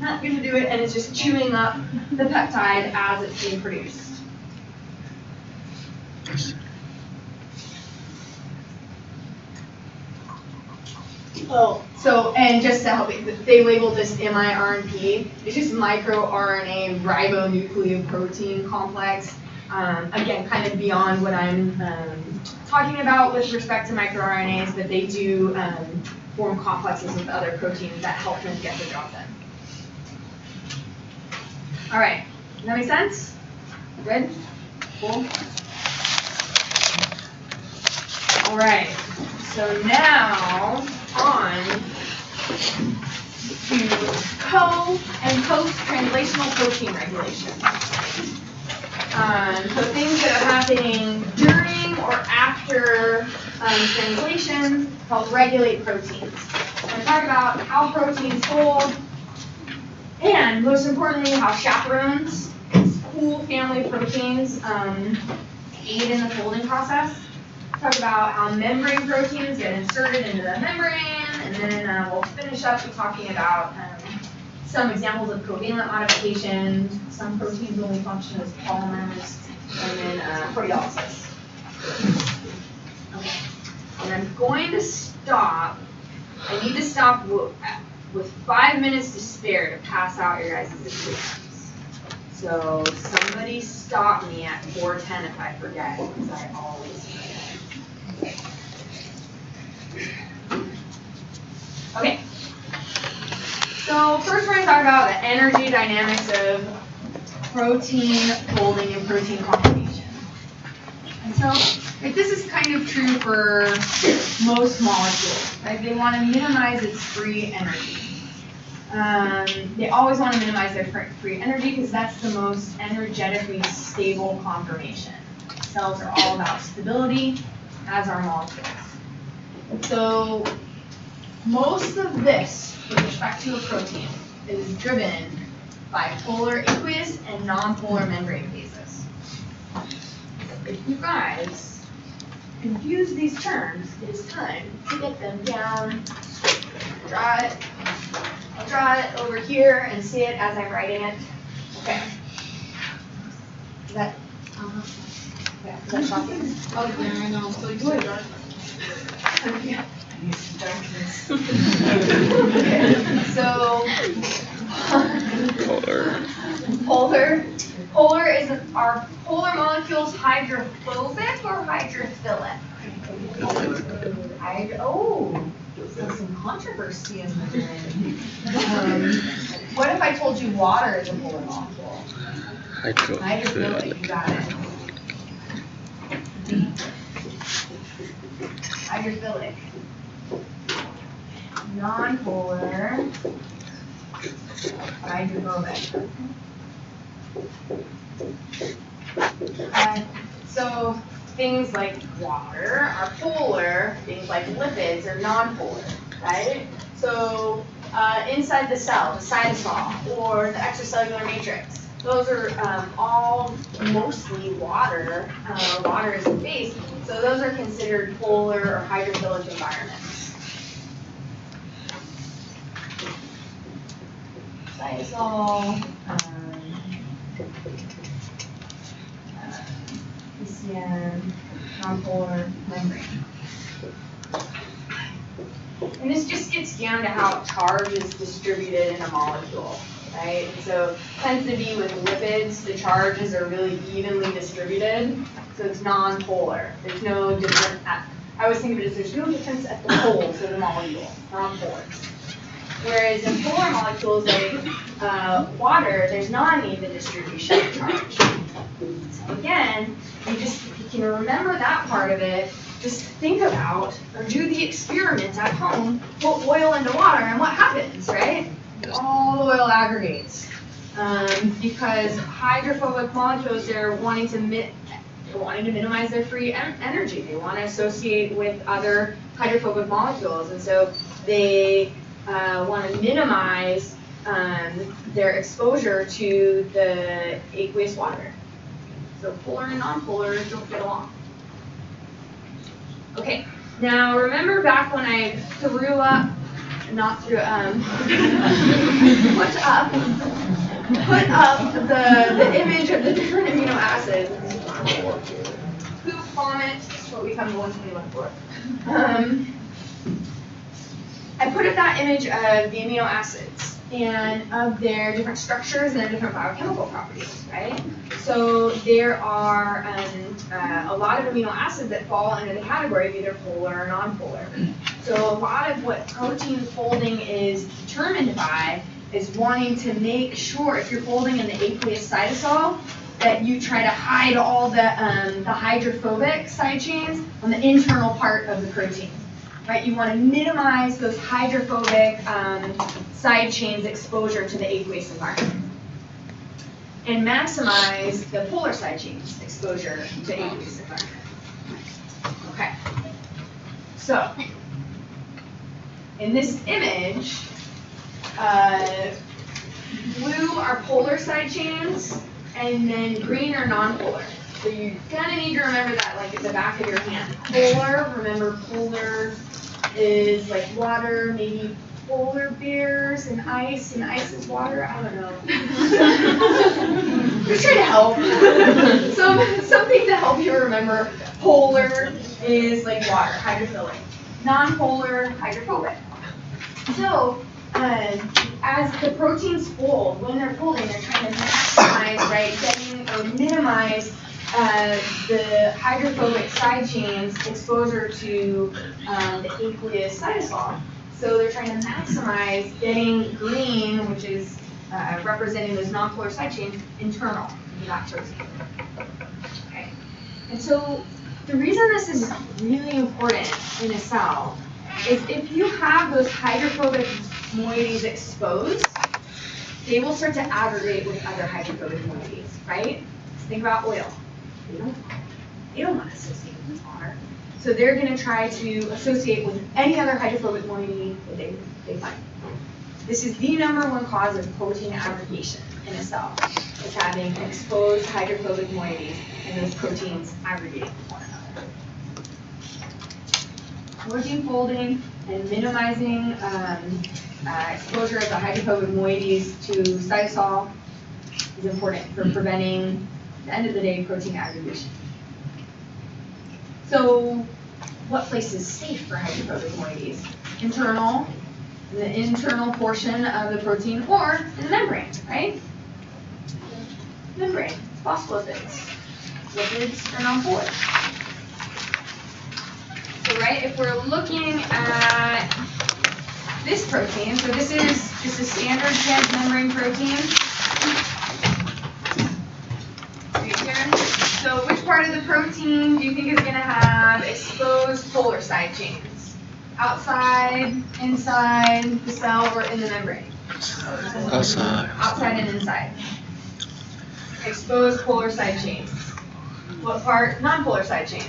Speaker 1: not going to do it, and it's just chewing up the peptide as it's being produced.
Speaker 4: Oh.
Speaker 1: So, and just to help you, they labeled this miRNP. It's just microRNA ribonucleoprotein complex. Again, kind of beyond what I'm talking about with respect to microRNAs, but they do form complexes with other proteins that help them get the job done. All right, does that make sense? Good? Cool? All right, so now on to co- and post-translational protein regulation. So things that are happening during or after translation help regulate proteins. I'm going to talk about how proteins fold, and most importantly, how chaperones, cool family proteins, aid in the folding process. Talk about how membrane proteins get inserted into the membrane, and then we'll finish up with talking about some examples of covalent modifications. Some proteins only function as polymers, and then proteolysis. Okay, and I'm going to stop. I need to stop with 5 minutes to spare to pass out your guys' exams. So somebody stop me at 4:10 if I forget, because I always forget. Okay. So first we're going to talk about the energy dynamics of protein folding and protein conformation. And so this is kind of true for most molecules, right? They want to minimize its free energy. They always want to minimize their free energy because that's the most energetically stable conformation. Cells are all about stability, as are molecules. So most of this, with respect to a protein, is driven by polar aqueous and nonpolar membrane phases. If you guys confuse these terms, it is time to get them down. I'll draw it over here and see it as I'm writing it. Okay. Is that shocking?
Speaker 3: Oh, yeah, I know, so you would.
Speaker 1: Yeah. Okay. So polar is are polar molecules hydrophobic or hydrophilic? So some controversy in there. What if I told you water is a polar molecule? Hydrophilic, you got it. Hydrophilic. Non-polar. Hydrophobic. So things like water are polar, things like lipids are non-polar, right? So inside the cell, the cytosol, or the extracellular matrix, those are all mostly water. Water is the base, so those are considered polar or hydrophilic environments. Cytosol, ECM, nonpolar membrane. And this just gets down to how charge is distributed in a molecule, right? So it tends to be with lipids, the charges are really evenly distributed, so it's non-polar. There's no difference I always think of it as there's no difference at the poles of the molecule, non-polar. Whereas in polar molecules like water, there's not an even distribution of charge. So again, if you can remember that part of it, just think about or do the experiment at home, put oil into water and what happens, right? All the oil aggregates. Because hydrophobic molecules, they're wanting to minimize their free energy. They want to associate with other hydrophobic molecules, and so they want to minimize their exposure to the aqueous water. So polar and nonpolar don't get along. Okay, now remember back when I put up the image of the different amino acids. Poop, vomit, what we come to look for. I put up that image of the amino acids and of their different structures and their different biochemical properties, right? So there are a lot of amino acids that fall under the category of either polar or nonpolar. So a lot of what protein folding is determined by is wanting to make sure, if you're folding in the aqueous cytosol, that you try to hide all the hydrophobic side chains on the internal part of the protein. Right, you want to minimize those hydrophobic side chains exposure to the aqueous environment, and maximize the polar side chains exposure to aqueous environment. Okay, so in this image, blue are polar side chains, and then green are nonpolar. So you're gonna need to remember that, like at the back of your hand. Polar, remember polar is like water, maybe polar bears and ice is water. I don't know. Just trying to help. Something to help you remember. Polar is like water, hydrophilic. Non-polar, hydrophobic. So as the proteins fold, when they're folding, they're trying to maximize, right, getting or minimize the hydrophobic side chains exposure to the aqueous cytosol. So they're trying to maximize getting green, which is representing those nonpolar side chains, internal to that protein. Okay. And so the reason this is really important in a cell is if you have those hydrophobic moieties exposed, they will start to aggregate with other hydrophobic moieties, right? Think about oil. They don't want to associate with water. So they're going to try to associate with any other hydrophobic moiety that they find. This is the #1 cause of protein aggregation in a cell, is having exposed hydrophobic moieties and those proteins aggregating with one another. Protein folding and minimizing exposure of the hydrophobic moieties to cytosol is important for preventing, at the end of the day, protein aggregation. So what place is safe for hydrophobic moieties? Internal, in the internal portion of the protein, or in the membrane, right? Membrane, phospholipids. Lipids are nonpolar. So right, if we're looking at this protein, so this is just a standard transmembrane protein. Right here. So which part of the protein do you think is going to have exposed polar side chains? Outside, inside the cell, or in the membrane?
Speaker 5: Outside.
Speaker 1: Outside and inside. Exposed polar side chains. What part? Non-polar side chains.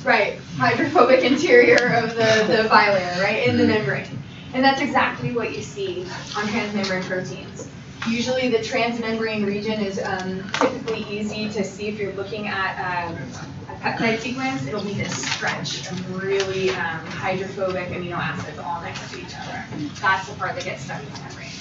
Speaker 1: Right, hydrophobic interior of the bilayer, right, in the membrane. And that's exactly what you see on transmembrane proteins. Usually the transmembrane region is typically easy to see if you're looking at a peptide sequence. It'll be this stretch of really hydrophobic amino acids all next to each other. That's the part that gets stuck in the membrane.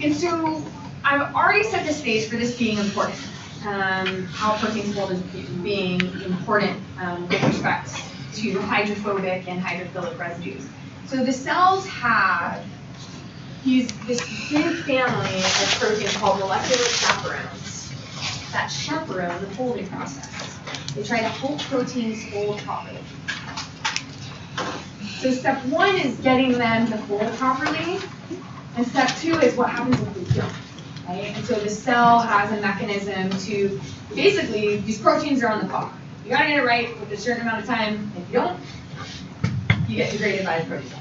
Speaker 1: And so I've already set the stage for this being important. How proteins fold is being important with respect to hydrophobic and hydrophilic residues. So the cells have this big family of proteins called molecular chaperones that chaperone the folding process. They try to help proteins fold properly. So step 1 is getting them to fold properly, and step 2 is what happens if they don't. Right? And so the cell has a mechanism to, basically, these proteins are on the clock. You gotta get it right with a certain amount of time. If you don't, you get degraded by the protein.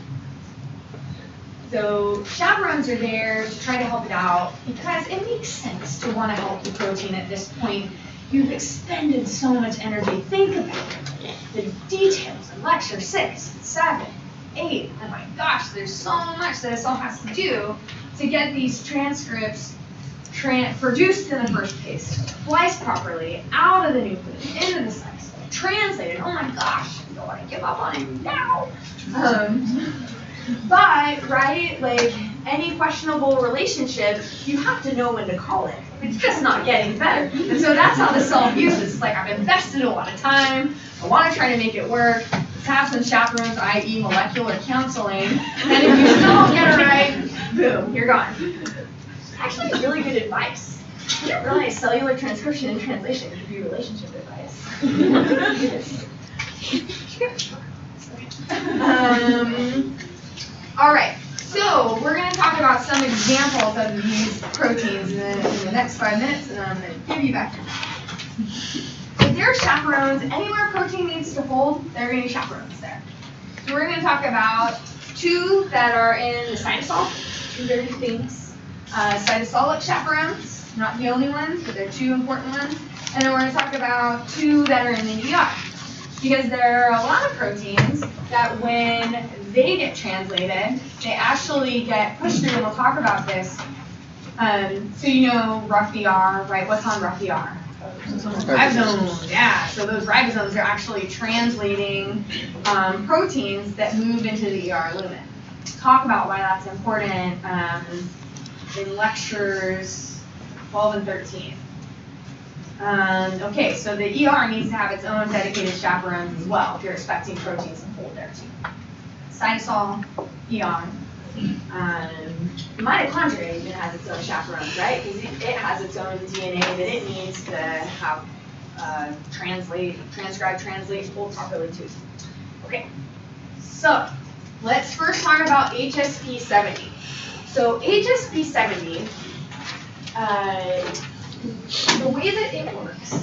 Speaker 1: So chaperones are there to try to help it out because it makes sense to want to help the protein at this point. You've expended so much energy. Think about it. The details in lecture 6, 7, 8. Oh my gosh, there's so much that a cell has to do to get these transcripts produced in the first place, spliced properly, out of the nucleus, into the cytosol, translated. Oh my gosh, I don't want to give up on it now. But, right, like any questionable relationship, you have to know when to call it. It's just not getting better. And so that's how the cell views this. It's like, I've invested a lot of time. I want to try to make it work. Let's have some chaperones, i.e. molecular counseling. And if you still don't get it right, boom, you're gone. Actually, really good advice. I didn't realize cellular transcription and translation could be relationship advice. All right, so we're going to talk about some examples of these proteins in the next 5 minutes, and then I'm going to give you back your time. If there are chaperones, anywhere protein needs to hold, there are going to be chaperones there. So we're going to talk about 2 that are in the cytosol, 2 very famous cytosolic chaperones, not the only ones, but they're 2 important ones. And then we're going to talk about 2 that are in the ER. Because there are a lot of proteins that when they get translated, they actually get pushed through, and we'll talk about this. So you know rough ER, right? What's on rough ER? Ribosomes, yeah. So those ribosomes are actually translating proteins that move into the ER lumen. Talk about why that's important in lectures 12 and 13. Okay, so the ER needs to have its own dedicated chaperones as well if you're expecting proteins to hold there too. Cytosol, ER. The mitochondria even has its own chaperones, right? Because it has its own DNA that it needs to have transcribe, translate, hold properly too. Okay, so let's first talk about HSP70. So HSP70, the way that it works,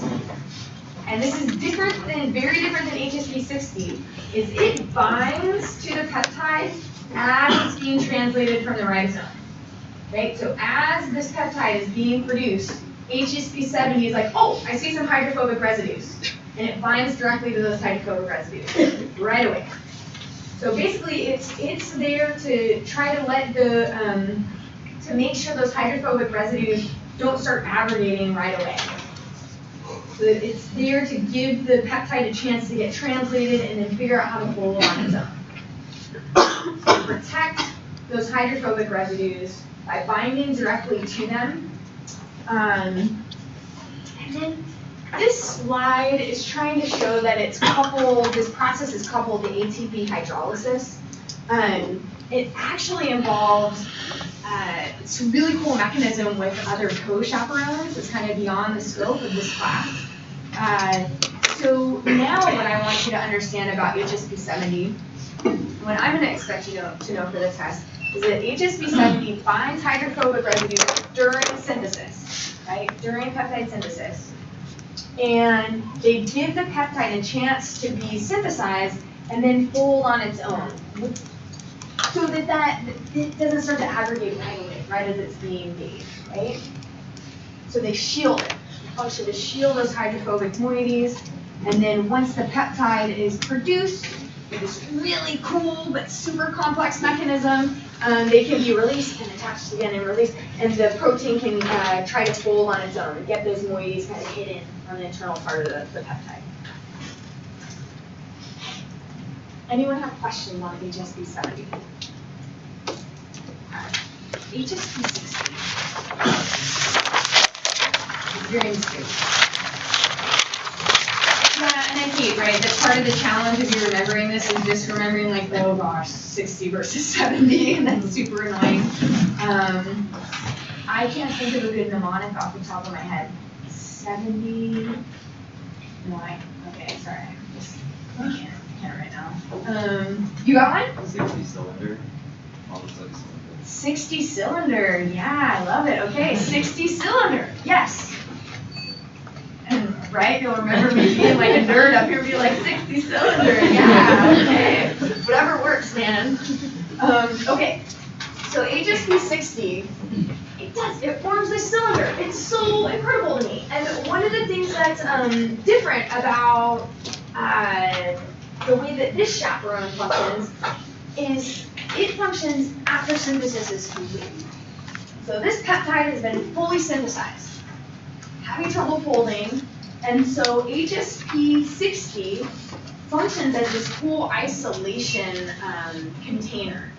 Speaker 1: and this is very different than HSP60, is it binds to the peptide as it's being translated from the ribosome. Right? So as this peptide is being produced, HSP70 is like, oh, I see some hydrophobic residues. And it binds directly to those hydrophobic residues right away. So basically it's there to try to let to make sure those hydrophobic residues don't start aggregating right away. So it's there to give the peptide a chance to get translated and then figure out how to hold on its own. So protect those hydrophobic residues by binding directly to them. And then this slide is trying to show that it's coupled, this process is coupled to ATP hydrolysis. It actually involves it's a really cool mechanism with other co-chaperones. It's kind of beyond the scope of this class. So now what I want you to understand about HSP70, what I'm going to expect you to know for the test, is that HSP70 binds hydrophobic residues during synthesis, right? During peptide synthesis. And they give the peptide a chance to be synthesized and then fold on its own. So that it doesn't start to aggregate right as it's being made, right? So they shield it. The function is shield those hydrophobic moieties, and then once the peptide is produced, with this really cool but super complex mechanism, they can be released and attached again and released, and the protein can try to fold on its own and get those moieties kind of hidden on the internal part of the peptide. Anyone have questions on HSP70? HSP60. You're in space. Yeah, and I hate, right? That's part of the challenge of you remembering this is just remembering like, oh gosh, 60 versus 70, and that's super annoying. I can't think of a good mnemonic off the top of my head. 70. No, okay, sorry. I can't right now. You got one?
Speaker 6: 60 cylinder.
Speaker 1: 60 cylinder, yeah, I love it. Okay, 60 cylinder, yes. And, right, you'll remember me being like a nerd up here, being like 60 cylinder, yeah, okay. Whatever works, man. Okay, so HSP60, it forms this cylinder. It's so incredible to me. And one of the things that's different about the way that this chaperone functions is it functions after synthesis is complete. So this peptide has been fully synthesized, having trouble folding, and so HSP60 functions as this cool isolation container,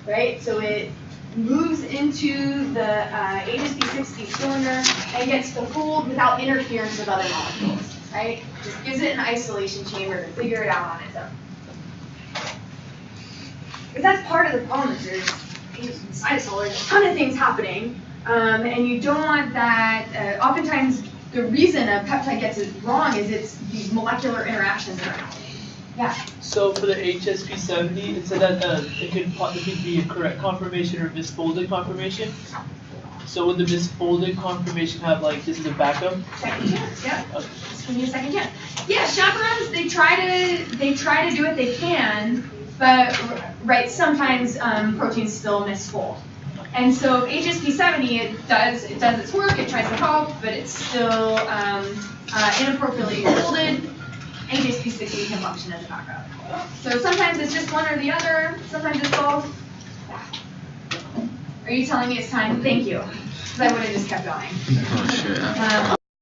Speaker 1: right? So it moves into the HSP60 cylinder and gets to fold without interference with other molecules, right? Just gives it an isolation chamber to figure it out on its own. But that's part of the problem is there's cytosol, there's a ton of things happening, and you don't want that. Oftentimes, the reason a peptide gets it wrong is it's these molecular interactions that are happening. Yeah.
Speaker 6: So for the HSP70, it said that it could be a correct conformation or misfolded conformation. So would the misfolded conformation have like this is a backup?
Speaker 1: Second chance, yeah.
Speaker 6: Okay.
Speaker 1: Just give me a second chance. Yeah, chaperones, they try to do what they can, but right, sometimes proteins still misfold. And so HSP70, it does its work, it tries to help, but it's still inappropriately folded. HSP60 can function as a backup. So sometimes it's just one or the other, sometimes it's both. Yeah. Are you telling me it's time? Thank you. Because I would have just kept going.
Speaker 5: Oh, shit.